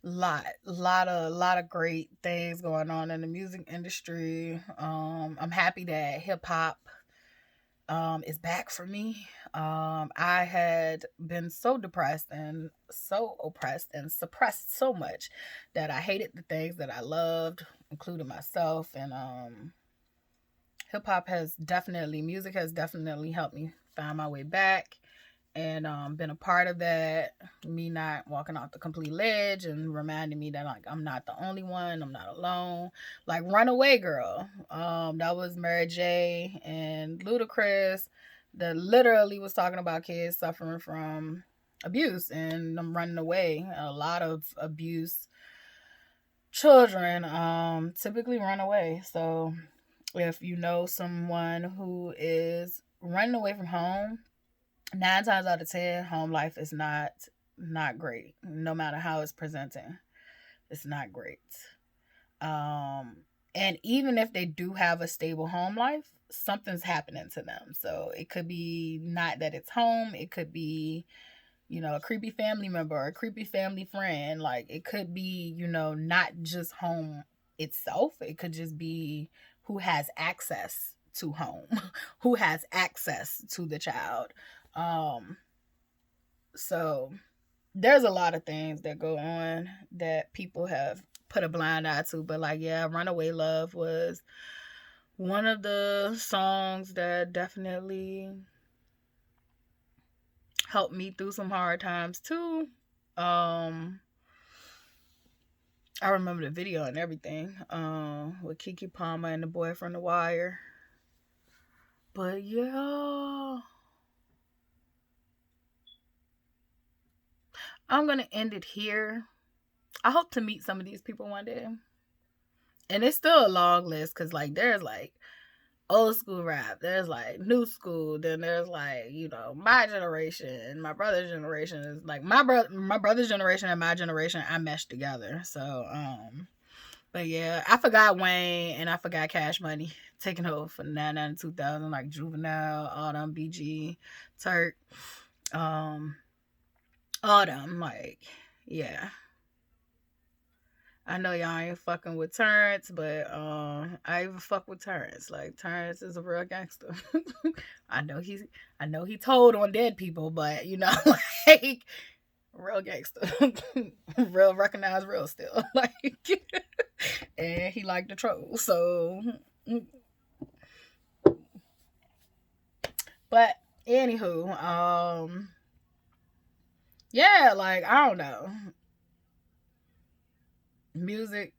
lot of great things going on in the music industry. I'm happy that hip hop is back for me. I had been so depressed and so oppressed and suppressed so much that I hated the things that I loved, including myself. And hip hop music has definitely helped me find my way back, and been a part of that. Me not walking off the complete ledge and reminding me that like I'm not the only one, I'm not alone. Like Runaway Girl, that was Mary J and Ludacris, that literally was talking about kids suffering from abuse and them running away. A lot of abuse children typically run away. So if you know someone who is running away from home, 9 times out of 10, home life is not great. No matter how it's presenting, it's not great. Um, and even if they do have a stable home life, something's happening to them. So it could be not that it's home. It could be, a creepy family member or a creepy family friend. Like it could be, not just home itself. It could just be who has access to home, who has access to the child. Um, so there's a lot of things that go on that people have put a blind eye to, but like, yeah, Runaway Love was One of the songs that definitely helped me through some hard times too. I remember the video and everything. With Keke Palmer and the boy from The Wire. But yeah, I'm gonna end it here. I hope to meet some of these people one day. And it's still a long list because like there's like old school rap, there's like new school, then there's like, you know, my generation, my brother's generation is like my brother's generation and my generation I meshed together. So but yeah, I forgot Wayne and I forgot Cash Money taking over for 99 2000, like Juvenile, all them BG, Turk, all them, like, yeah. I know y'all ain't fucking with Terrence, but I even fuck with Terrence. Like Terrence is a real gangster. I know he told on dead people, but you know, like real gangster. Real recognized real still. Like and he liked the troll. So but anywho, yeah, like I don't know. Music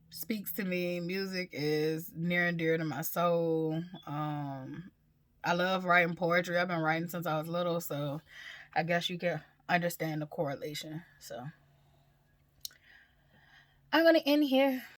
speaks to me. Music is near and dear to my soul. I love writing poetry. I've been writing since I was little, so I guess you can understand the correlation. So I'm gonna end here.